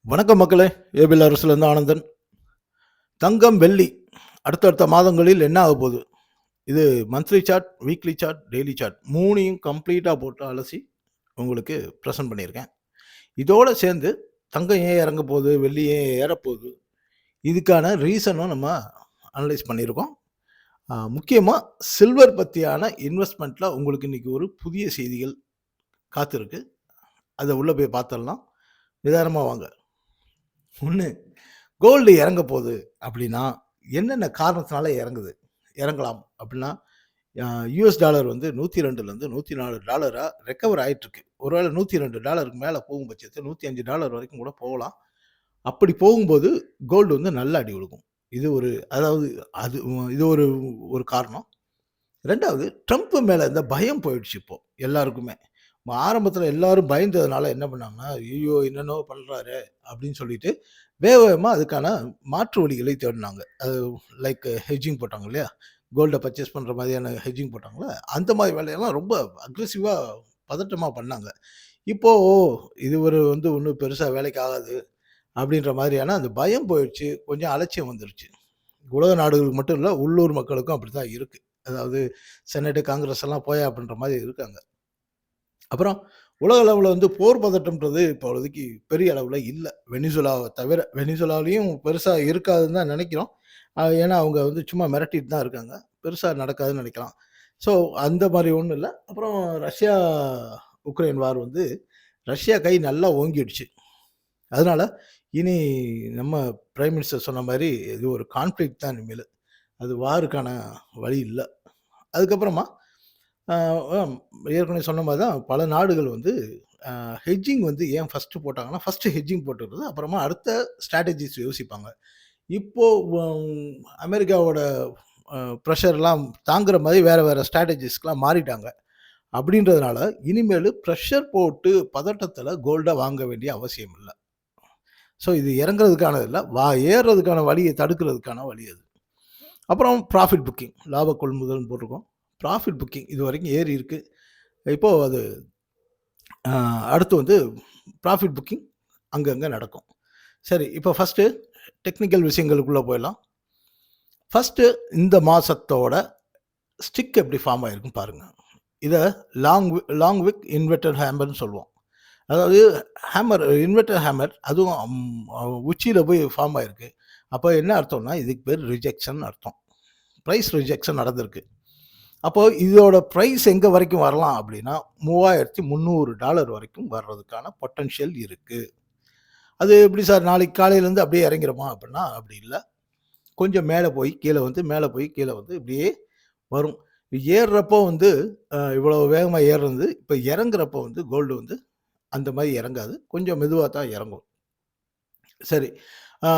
வணக்கம் மக்களே. ஏபிஎல் அரசுலேருந்து ஆனந்தன். தங்கம், வெள்ளி அடுத்தடுத்த மாதங்களில் என்ன ஆகப்போகுது? இது monthly chart, weekly chart, daily chart 3யும் கம்ப்ளீட்டா போட்டு அலசி உங்களுக்கு ப்ரெசென்ட் பண்ணியிருக்கேன். இதோட சேர்ந்து தங்கம் ஏன் இறங்க போகுது, வெள்ளி ஏன் ஏறப்போகுது, இதுக்கான ரீசனும் நம்ம அனலைஸ் பண்ணியிருக்கோம். முக்கியமா சில்வர் பத்தியான இன்வெஸ்ட்மெண்ட்ல உங்களுக்கு இன்னைக்கு ஒரு புதிய செய்திகள் காத்திருக்கு. அத உள்ள போய் பார்த்துடலாம். நிதானமா வாங்க. 1 கோல்டு இறங்க போகுது அப்படின்னா, என்னென்ன காரணத்தினால இறங்கலாம் அப்படின்னா, யுஎஸ் டாலர் வந்து 102லேருந்து $104 ரெக்கவர் ஆயிட்டுருக்கு. ஒருவேளை $102க்கு மேல போகும் பட்சத்தில் $105 வரைக்கும் கூட போகலாம். அப்படி போகும்போது கோல்டு வந்து நல்ல அடி விழுகும். இது ஒரு அதாவது அது இது ஒரு ஒரு காரணம். 2வது ட்ரம்ப் மேல இந்த பயம் போயிடுச்சு இப்போ எல்லாருக்குமே. ஆரம்பத்தில எல்லாரும் பயந்ததுனால என்ன பண்ணாங்கன்னா, "ஐய்யயோ! என்னென்னவோ பண்றாரே!" அப்படின்னு சொல்லிட்டு வேக வேகமா அதுக்கான மாற்று வழிகளை தேடுனாங்க. அது லைக் ஹெட்ஜிங் போட்டாங்க இல்லையா? கோல்ட பர்ச்சேஸ் பண்ற மாதிரியான ஹெட்ஜிங் போட்டாங்கல்ல, அந்த மாரி வேலையெல்லாம் ரொம்ப அக்ரெசிவா பதட்டமா பண்ணாங்க. இப்போ இது ஒரு வந்து ஒண்ணும் பெருசா வேலைக்கு ஆகாது அப்படின்ற மாதிரியான அந்த பயம் போயிடுச்சு. கொஞ்சம் அலட்சியம் வந்துருச்சு. உலக நாடுகளுக்கு மட்டும் இல்ல, உள்ளூர் மக்களுக்கும் அப்படித்தான் இருக்கு. அதாவது செனட், காங்கிரஸ் எல்லாம் போயா அப்படின்ற மாரி இருக்காங்க. அப்புறம் உலக அளவுல வந்து போர் பதட்டம்ன்றது இப்பொழுதைக்கு பெரிய அளவுல இல்ல. வெனிசுலாவ தவிர. வெனிசுலாவிலயும் பெருசா இருக்காதுன்னு தான் நெனைக்கிறோம். ஏன்னா அவங்க வந்து சும்மா மிரட்டிட்டு தான் இருக்காங்க. பெருசா நடக்காதுன்னு நெனைக்கலாம். ஸோ அந்த மாரி ஒண்ணும் இல்ல. அப்புறம் ரஷ்யா, உக்ரைன் வார் வந்து ரஷ்யா கை நல்லா ஓங்கிடுச்சு. அதனால இனி நம்ம பிரைம் மினிஸ்டர் சொன்ன மாரி இது ஒரு கான்ஃப்ளிக்ட் தான் இனிமேலு. அது வாருக்கான வழி இல்ல. அதுக்கப்புறமா அ அம் ஏற்கனவே சொன்ன மாரி தான் பல நாடுகள் வந்து ஹெட்ஜிங் வந்து ஏன் ஃபர்ஸ்ட்டு போட்டாங்கன்னா, ஃபர்ஸ்ட்டு ஹெட்ஜிங் போட்டுறது. அப்புறமா அடுத்த ஸ்ட்ராட்டஜிஸ் யோசிப்பாங்க. இப்போ அமெரிக்காவோட ப்ரெஷர்லாம் தாங்குற மாரி வேற வேற ஸ்ட்ராட்டஜிஸ்க்குலாம் மாறிட்டாங்க. அப்படின்றதுனால இனிமேலு பிரஷர் போட்டு பதட்டத்தில கோல்ட வாங்க வேண்டிய அவசியம் இல்ல. ஸோ இது இறங்குறதுக்கானது இல்ல. ஏறுறதுக்கான வழிய தடுக்கிறதுக்கான வழி அது. அப்புறம் ப்ராஃபிட் புக்கிங். லாப கொள்முதல்னு போட்டிருக்கோம். ப்ராஃபிட் புக்கிங் இதுவரைக்கும் ஏறி இருக்கு. இப்போ அது அ அடுத்து வந்து ப்ராஃபிட் புக்கிங் அங்கங்க நடக்கும். சரி, இப்போ ஃபர்ஸ்ட்டு டெக்னிக்கல் விஷயங்களுக்குள்ள போயிடலாம். ஃபர்ஸ்ட்டு இந்த மாசத்தோட ஸ்டிக் எப்படி ஃபார்ம் ஆயிருக்கும் பாருங்க. இத லாங் விக் இன்வெர்டட் ஹேமர்ன்னு சொல்லுவோம். அதாவது இன்வெர்டர் ஹேமர் அதுவும் உச்சியில போய் ஃபார்ம் ஆயிருக்கு. அப்போ என்ன அர்த்தம்னா, இதுக்கு பேர் ரிஜெக்ஷன் அர்த்தம். பிரைஸ் ரிஜெக்ஷன் நடந்திருக்கு. அப்போ இதோட பிரைஸ் எங்க வரைக்கும் வரலாம் அப்படின்னா, $3,300 வரைக்கும் வர்றதுக்கான பொட்டன்ஷியல் இருக்கு. அது எப்படி சார் நாளைக்கு காலையிலேருந்து அப்படியே இறங்கிருமா அப்படின்னா, அப்படி இல்ல. கொஞ்சம் மேல போய் கீழ வந்து, மேல போய் கீழ வந்து இப்படியே வரும். ஏறுறப்போ வந்து இவ்வளவு வேகமா ஏறுனது, இப்ப இறங்குறப்போ வந்து கோல்டு வந்து அந்த மாரி இறங்காது. கொஞ்சம் மெதுவா தான் இறங்கும். சரி. ஆ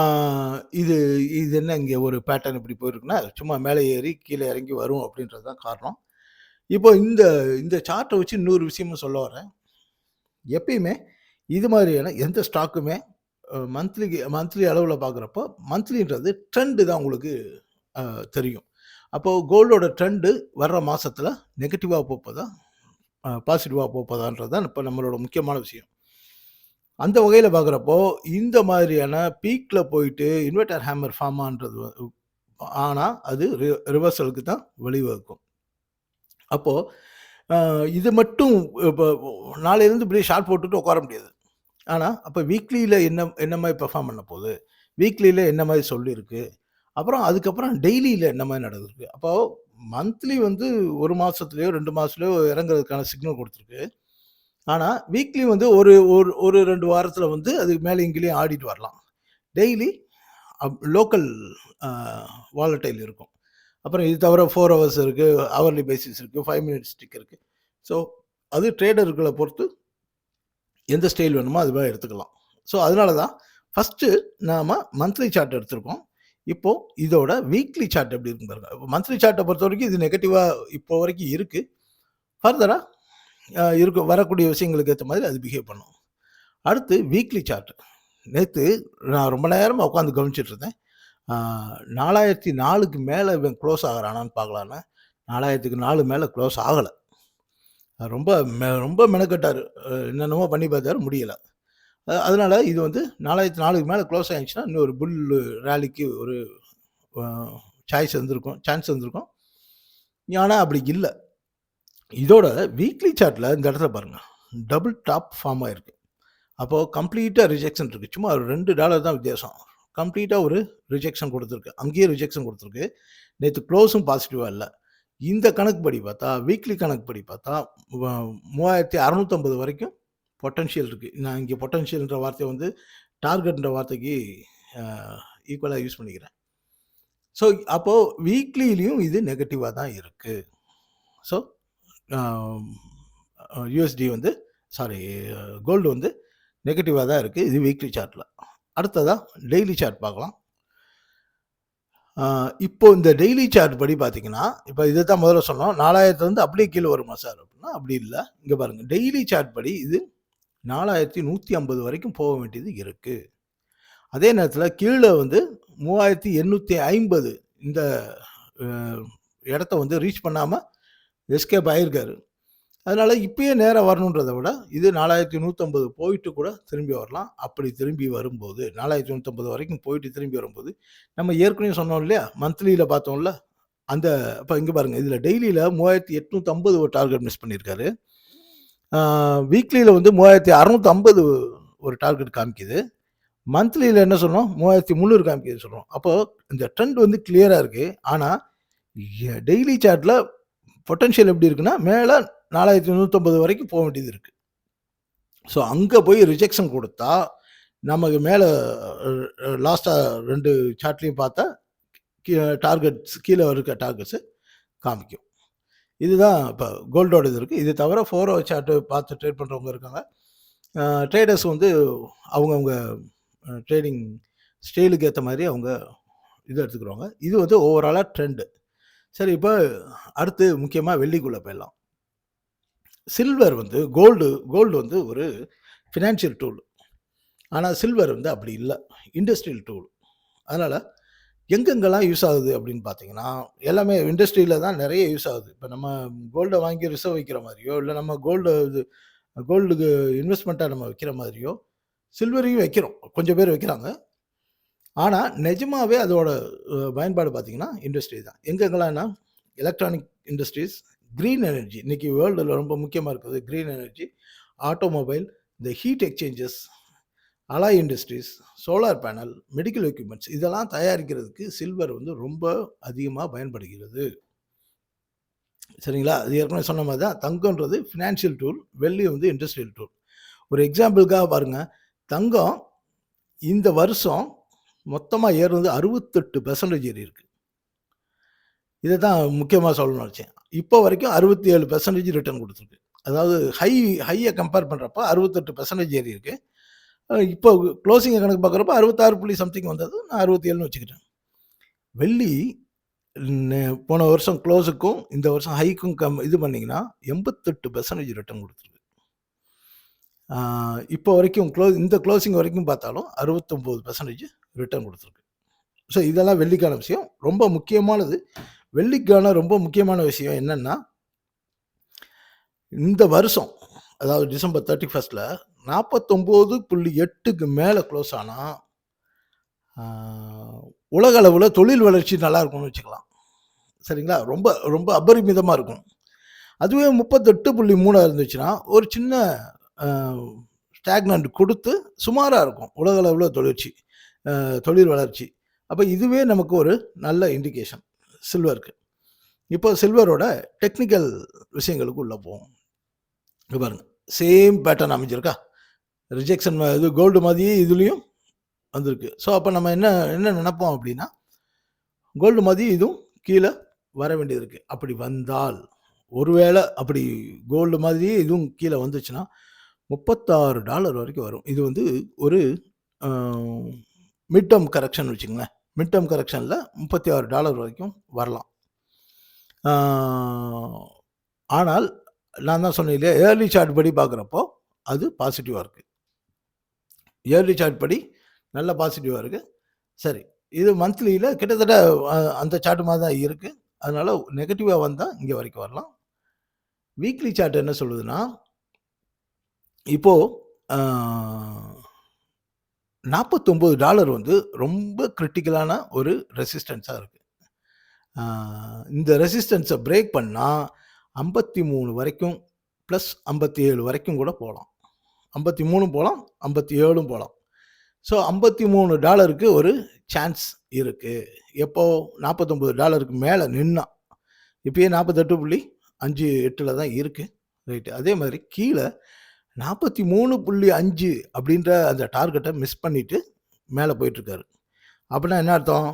இது இது என்ன இங்க ஒரு பேட்டர்ன் இப்படி போயிருக்குன்னா, சும்மா மேலே ஏறி கீழ இறங்கி வரும் அப்படின்றது தான் காரணம். இப்போ இந்த இந்த சார்ட்ட வச்சு இன்னொரு விஷயமும் சொல்ல வரேன். எப்பயுமே இது மாதிரியான எந்த ஸ்டாக்குமே மந்த்லி அளவுல பார்க்குறப்போ, மந்த்லின்றது ட்ரெண்ட் தான் உங்களுக்கு அ தெரியும். அப்போ கோல்டோட ட்ரெண்ட் வர்ற மாசத்துல நெகட்டிவா போப்போதா, பாசிட்டிவா போப்போதான்றது தான் இப்ப நம்மளோட முக்கியமான விஷயம். அந்த வகையில பார்க்குறப்போ, இந்த மாதிரியான பீக்ல போயிட்டு இன்வெர்டர் ஹேமர் ஃபார்ம் ஆனா, அது ரிவர்சலுக்கு தான் வழிவகுக்கும். அப்போ அ இது மட்டும் இப்ப நாளையிலருந்து இப்படியே ஷார்ட் போட்டுட்டு உட்கார முடியாது. ஆனா, அப்ப வீக்லில என்ன மாரி பெர்ஃபார்ம் பண்ண போகுது? வீக்லில என்ன மாரி சொல்லியிருக்கு? அப்புறம் அதுக்கப்புறம் டெய்லில என்ன மாரி நடந்திருக்கு? அப்போ மந்த்லி வந்து 1 மாசத்துலயோ, 2 மாசத்துலயோ இறங்குறதுக்கான சிக்னல் குடுத்துருக்கு. ஆனா, வீக்லி வந்து ஒரு ஒரு ஒரு 2 வாரத்துல வந்து அது மேலயும் கீழயும் ஆடிட்டு வரலாம். டெய்லி லோக்கல் அ வாலடைல் இருக்கும். அப்புறம் இது தவிர 4 ஹவர்ஸ் இருக்கு, ஹவர்லி பேசிஸ் இருக்கு, 5 மினிட்ஸ் ஸ்டிக் இருக்கு. ஸோ, அது ட்ரேடர்கள பொறுத்து எந்த ஸ்டைல் வேணுமோ அது மாரி எடுத்துக்கலாம். ஸோ, அதனால தான் ஃபர்ஸ்ட்டு நாம மந்த்லி சார்ட் எடுத்திருக்கோம். இப்போ இதோட வீக்லி சார்ட் எப்படி இருக்குன்னு பாருங்க. மந்த்லி சார்ட்ட பொறுத்தவரைக்கும் இது நெகட்டிவா இப்போ வரைக்கும் இருக்கு. ஃபர்தரா இருக்கும் வரக்கூடிய விஷயங்களுக்கு ஏத்த மாதிரி அது பிஹேவ் பண்ணும். அடுத்து வீக்லி சார்ட். நேத்து நான் ரொம்ப நேரமா உட்காந்து கவனிச்சுட்டு இருந்தேன். ஆ 4004க்கு மேல இவன் குளோஸ் ஆகுறானான்னு பார்க்கலான்னு. 4004 மேல குளோஸ் ஆகல. ரொம்ப ரொம்ப மெனக்கெட்டாரு. என்னென்னமோ பண்ணி பார்த்தாரு முடியல. அதனால இது வந்து 4004க்கு மேல க்ளோஸ் ஆயிருச்சுன்னா, இன்னொரு புல் ராலிக்கு ஒரு அ சான்ஸ் இருந்திருக்கும். ஆனா அப்படி இல்ல. இதோட வீக்லி சார்ட்ல இந்த இடத்துல பாருங்க. டபுள் டாப் ஃபார்ம் ஆயிருக்கு. அப்போ கம்ப்ளீட்டா ரிஜெக்ஷன் இருக்கு. சும்மா ஒரு $2 தான் வித்தியாசம். கம்ப்ளீட்டா ஒரு ரிஜெக்ஷன் குடுத்திருக்கு. அங்கேயே ரிஜெக்ஷன் குடுத்திருக்கு. நேத்து க்ளோஸும் பாசிட்டிவா இல்ல. இந்த கணக்குப்படி பார்த்தா, வீக்லி கணக்குப்படி பார்த்தா, வ 3650 வரைக்கும் பொட்டன்ஷியல் இருக்கு. நான் இங்க பொட்டன்ஷியல்ன்ற வார்த்தைய வந்து டார்கெட்ன்ற வார்த்தைக்கு அ ஈக்குவலா யூஸ் பண்ணிக்கிறேன். ஸோ, அப்போ வீக்லிலயும் இது நெகட்டிவா தான் இருக்கு. ஸோ, அம் யுஎஸ்டி வந்து சாரி கோல்டு வந்து நெகட்டிவா தான் இருக்கு. இது வீக்லி சார்ட்ல. அடுத்ததா டெய்லி சார்ட் பார்க்கலாம். இப்போ இந்த டெய்லி சார்ட் படி பார்த்தீங்கன்னா, இப்போ இத தான் முதல்ல சொன்னோம். 4000 அப்படியே கீழ வருமா சார்? அப்படின்னா அப்படி இல்ல. இங்க பாருங்க. டெய்லி சார்ட் படி இது 4150 வரைக்கும் போக வேண்டியது இருக்கு. அதே நேரத்தில கீழ வந்து 3850 இந்த அ இடத்த வந்து ரீச் பண்ணாம எஸ்கேப் ஆயிருக்காரு. அதனால இப்பயே நேரா வரணுன்றத விட, இது 4150 போயிட்டு கூட திரும்பி வரலாம். அப்படி திரும்பி வரும்போது 4150 வரைக்கும் போயிட்டு திரும்பி வரும்போது, நம்ம ஏற்கனவே சொன்னோம் இல்லையா? மந்த்லில பார்த்தோம்ல. அந்த இப்ப இங்க பாருங்க. இதுல டெய்லில 3850 ஒரு டார்கெட் மிஸ் பண்ணியிருக்காரு. ஆ வீக்லில வந்து 3650 ஒரு டார்கெட் காமிக்குது. மந்த்லில என்ன சொன்னோம்? 3300 காமிக்குதுன்னு சொல்றோம். அப்போ இந்த ட்ரெண்ட் வந்து கிளியரா இருக்கு. ஆனா, டெய்லி சார்ட்ல பொட்டன்ஷியல் எப்படி இருக்குன்னா, மேல 4150 வரைக்கும் போ வேண்டியது இருக்கு. ஸோ, அங்க போய் ரிஜெக்ஷன் குடுத்தா, நமக்கு மேல லாஸ்ட்டா 2 சார்ட்லயும் பார்த்தா, டார்கெட்ஸ் கீழ இருக்க டார்கெட்ஸ காமிக்கும். இதுதான் இப்ப கோல்டோட இது இருக்கு. இது தவிர 4 ஹவர் சார்ட் பார்த்து ட்ரேட் பண்றவங்க இருக்காங்க. ட்ரேடர்ஸ் வந்து அவங்கவங்க ட்ரேடிங் ஸ்டைலுக்கு ஏத்த மாரி அவங்க இத எடுத்துக்குருவாங்க. இது வந்து ஓவராலா ட்ரெண்ட். சரி, இப்ப அடுத்து முக்கியமா வெள்ளிக்குள்ள போயிடலாம். சில்வர் வந்து கோல்டு வந்து ஒரு ஃபினான்ஷியல் டூல். ஆனா சில்வர் வந்து அப்படி இல்ல. Industrial tool. அதனால எங்கெங்கெல்லாம் யூஸ் ஆகுது அப்படின்னு பார்த்தீங்கன்னா, எல்லாமே இண்டஸ்ட்ரியில தான் நெறைய யூஸ் ஆகுது. இப்ப நம்ம கோல்ட வாங்கி ரிசர்வ் வைக்கிற மாரியோ, இல்ல நம்ம கோல்டுக்கு இன்வெஸ்ட்மென்ட்டா நம்ம வைக்கிற மாதிரியோ, சில்வரையும் வைக்கிறோம். கொஞ்சம் பேர் வைக்கிறாங்க. ஆனா நிஜமாவே அதோட பயன்பாடு பார்த்தீங்கன்னா, இண்டஸ்ட்ரி தான். எங்கெங்கலாம்னா, எலக்ட்ரானிக் இண்டஸ்ட்ரீஸ், கிரீன் எனர்ஜி. இன்னைக்கு வேர்ல்டுல ரொம்ப முக்கியமா இருக்கிறது கிரீன் எனர்ஜி, ஆட்டோமொபைல், இந்த heat exchangers, alloy industries, solar panel, medical equipments இதெல்லாம் தயாரிக்கிறதுக்கு சில்வர் வந்து ரொம்ப அதிகமா பயன்படுகிறது. சரிங்களா? அது ஏற்கனவே சொன்ன மாரி தான் தங்கம்ன்றது ஃபினான்ஷியல் டூல், வெள்ளி வந்து இண்டஸ்ட்ரியல் டூல். ஒரு எக்ஸாம்பிளுக்காக பாருங்க. தங்கம் இந்த வருஷம் மொத்தமா ஏறுனது 68% ஏறியிருக்கு. இத தான் முக்கியமா சொல்லணும்னு நெனச்சேன். இப்போ வரைக்கும் 67% ரிட்டர்ன் குடுத்துருக்கு. அதாவது ஹைய கம்பேர் பண்றப்ப 68% ஏறியிருக்கு. இப்போ குளோசிங் கணக்கு பார்க்குறப்ப 66 புள்ளி சம்திங் வந்தது. நான் 67ன்னு வச்சுக்கிட்டேன். வெள்ளி நெ போன வருஷம் குளோஸுக்கும், இந்த வருஷம் ஹைக்கும் இது பண்ணீங்கன்னா 88% ரிட்டர்ன் குடுத்துருக்கு. ஆ இப்போ வரைக்கும் இந்த குளோசிங் வரைக்கும் பார்த்தாலும் 69% ரிட்டர்ன் குடுத்துருக்கு. ஸோ இதெல்லாம் வெள்ளிக்கான விஷயம். ரொம்ப முக்கியமானது. வெள்ளிக்கான ரொம்ப முக்கியமான விஷயம் என்னன்னா, இந்த வருஷம் அதாவது டிசம்பர் 31ல 49.8க்கு மேல குளோஸ் ஆனா, ஆ உலக அளவுல தொழில் வளர்ச்சி நல்லா இருக்கும்னு வச்சுக்கலாம். சரிங்களா? ரொம்ப ரொம்ப அபரிமிதமா இருக்கும். அதுவே 38.3 இருந்துச்சுன்னா, ஒரு சின்ன அ ஸ்டாக்னன்ட் குடுத்து சுமாரா இருக்கும். உலக அளவுல தொழில் வளர்ச்சி. அப்ப இதுவே நமக்கு ஒரு நல்ல இண்டிகேஷன் சில்வருக்கு. இப்போ சில்வரோட டெக்னிக்கல் விஷயங்களுக்கு உள்ள போவோம். இங்க பாருங்க. சேம் பேட்டர்ன் அமைஞ்சிருக்கா? ரிஜெக்ஷன் இது கோல்டு மாதிரியே இதுலயும் வந்திருக்கு. ஸோ அப்ப நம்ம என்ன என்ன நெனைப்போம் அப்படின்னா, கோல்டு மாதிரி இதுவும் கீழ வர வேண்டியது இருக்கு. அப்படி வந்தால், ஒருவேள அப்படி கோல்டு மாதிரியே இதுவும் கீழ வந்துச்சுன்னா, $36 வரைக்கும் வரும். இது வந்து ஒரு அ மிட் டெர்ம் கரெக்ஷன் வச்சுக்கங்களேன். மிட் டெர்ம் கரெக்ஷன்ல $36 வரைக்கும் வரலாம். ஆ ஆனால் நான் தான் சொன்னேன் இல்லையா? ஏர்லி சார்ட் படி பார்க்குறப்போ, அது பாசிட்டிவா இருக்கு. இயர்லி சார்ட் படி நல்ல பாசிட்டிவா இருக்கு. சரி. இது மந்த்லியில கிட்டத்தட்ட அந்த சார்ட் மாரி தான் இருக்கு. அதனால நெகட்டிவா வந்தா இங்க வரைக்கும் வரலாம். வீக்லி சார்ட் என்ன சொல்லுதுன்னா, இப்போ அ $49 வந்து ரொம்ப கிரிட்டிக்கலான ஒரு ரெசிஸ்டன்ஸா இருக்கு. இந்த ரெசிஸ்டன்ஸை பிரேக் பண்ணால் 53 வரைக்கும் ப்ளஸ் 57 வரைக்கும் கூட போகலாம். 53 போகலாம், 57 போகலாம். ஸோ $53 ஒரு சான்ஸ் இருக்குது. எப்போ $49 மேலே நின்னா, இப்போயே 48.58 தான் இருக்குது. ரைட்டு. அதே மாதிரி கீழே 43.5 அப்படின்ற அந்த டார்கெட்டை மிஸ் பண்ணிவிட்டு மேலே போயிட்டுருக்காரு. அப்படின்னா என்ன அர்த்தம்?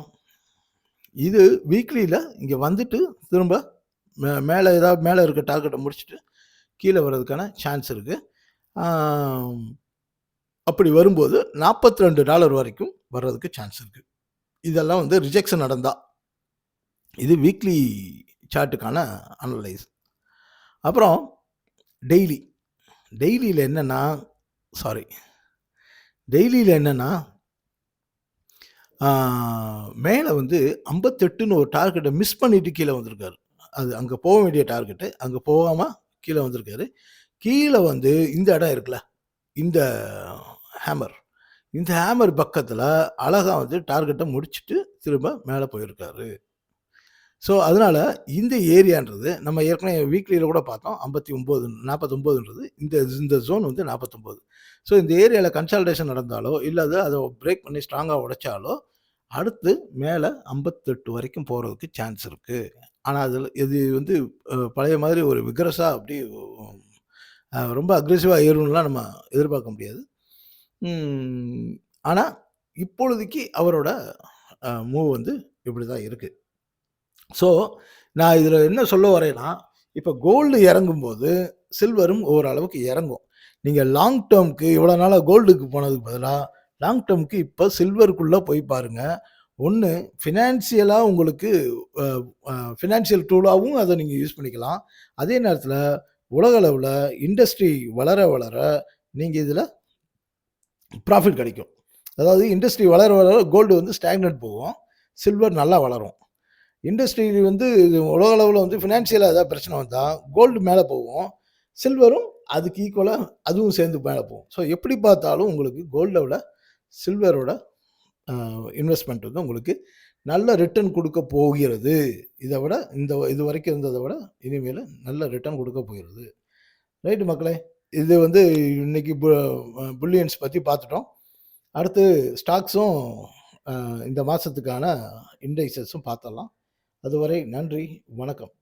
இது வீக்லியில் இங்கே வந்துட்டு திரும்ப மேலே ஏதாவது மேலே இருக்க டார்கெட்டை முடிச்சுட்டு கீழே வர்றதுக்கான சான்ஸ் இருக்குது. அப்படி வரும்போது $42 வரைக்கும் வர்றதுக்கு சான்ஸ் இருக்குது. இதெல்லாம் வந்து ரிஜெக்ஷன் நடந்தால். இது வீக்லி சார்ட்டுக்கான அனலைஸ். அப்புறம் டெய்லியில் என்னென்னா மேலே வந்து 58ன்னு ஒரு டார்கெட்டை மிஸ் பண்ணிவிட்டு கீழே வந்திருக்காரு. அது அங்கே போக வேண்டிய டார்கெட்டு அங்கே போகாமல் கீழே வந்திருக்காரு. கீழே வந்து இந்த இடம் இருக்குல்ல, இந்த ஹேமர் பக்கத்தில் அழகாக வந்து டார்கெட்டை முடிச்சுட்டு திரும்ப மேலே போயிருக்காரு. ஸோ அதனால் இந்த ஏரியான்றது நம்ம ஏற்கனவே வீக்லியில் கூட பார்த்தோம். 49 இந்த ஜோன் வந்து 49. ஸோ இந்த ஏரியாவில் கன்சால்டேஷன் நடந்தாலோ இல்லை அதை பிரேக் பண்ணி ஸ்ட்ராங்காக உடைச்சாலோ அடுத்து மேலே 58 வரைக்கும் போகிறதுக்கு சான்ஸ் இருக்குது. ஆனால் அதில் இது வந்து பழைய மாதிரி ஒரு விக்ரஸாக அப்படி ரொம்ப அக்ரெசிவாக ஏறும்லாம் நம்ம எதிர்பார்க்க முடியாது. ஆனால் இப்பொழுதைக்கு அவரோட மூவ் வந்து இப்படி தான் இருக்குது. ஸோ நான் இதில் என்ன சொல்ல வரேன்னா, இப்போ கோல்டு இறங்கும்போது சில்வரும் ஓரளவுக்கு இறங்கும். நீங்கள் லாங் டேர்முக்கு இவ்வளோ நாளாக கோல்டுக்கு போனதுக்கு பதிலாக லாங் டேர்முக்கு இப்போ சில்வருக்குள்ளே போய் பாருங்கள். ஒன்று ஃபினான்சியலாக உங்களுக்கு ஃபினான்சியல் டூலாகவும் அதை நீங்கள் யூஸ் பண்ணிக்கலாம். அதே நேரத்தில் உலக அளவில் இண்டஸ்ட்ரி வளர வளர நீங்கள் இதில் ப்ராஃபிட் கிடைக்கும். அதாவது இண்டஸ்ட்ரி வளர வளர கோல்டு வந்து ஸ்டாக்னட் போகும், சில்வர் நல்லா வளரும். இண்டஸ்ட்ரி வந்து உலக அளவில் வந்து ஃபினான்ஷியலாக ஏதாவது பிரச்சனை வந்தால் கோல்டு மேலே போகும், சில்வரும் அதுக்கு ஈக்குவலாக அதுவும் சேர்ந்து மேலே போகும். ஸோ எப்படி பார்த்தாலும் உங்களுக்கு கோல்டை விட சில்வரோட இன்வெஸ்ட்மெண்ட் வந்து உங்களுக்கு நல்ல ரிட்டர்ன் கொடுக்க போகிறது. இதை விட இது வரைக்கும் இருந்ததை விட இனிமேல் நல்ல ரிட்டர்ன் கொடுக்க போகிறது. ரைட்டு மக்களே, இது வந்து இன்னைக்கு புல்லியன்ஸ் பற்றி பார்த்துட்டோம். அடுத்து ஸ்டாக்ஸும் இந்த மாதத்துக்கான இண்டெக்ஸஸும் பார்த்தலாம். அதுவரை நன்றி, வணக்கம்.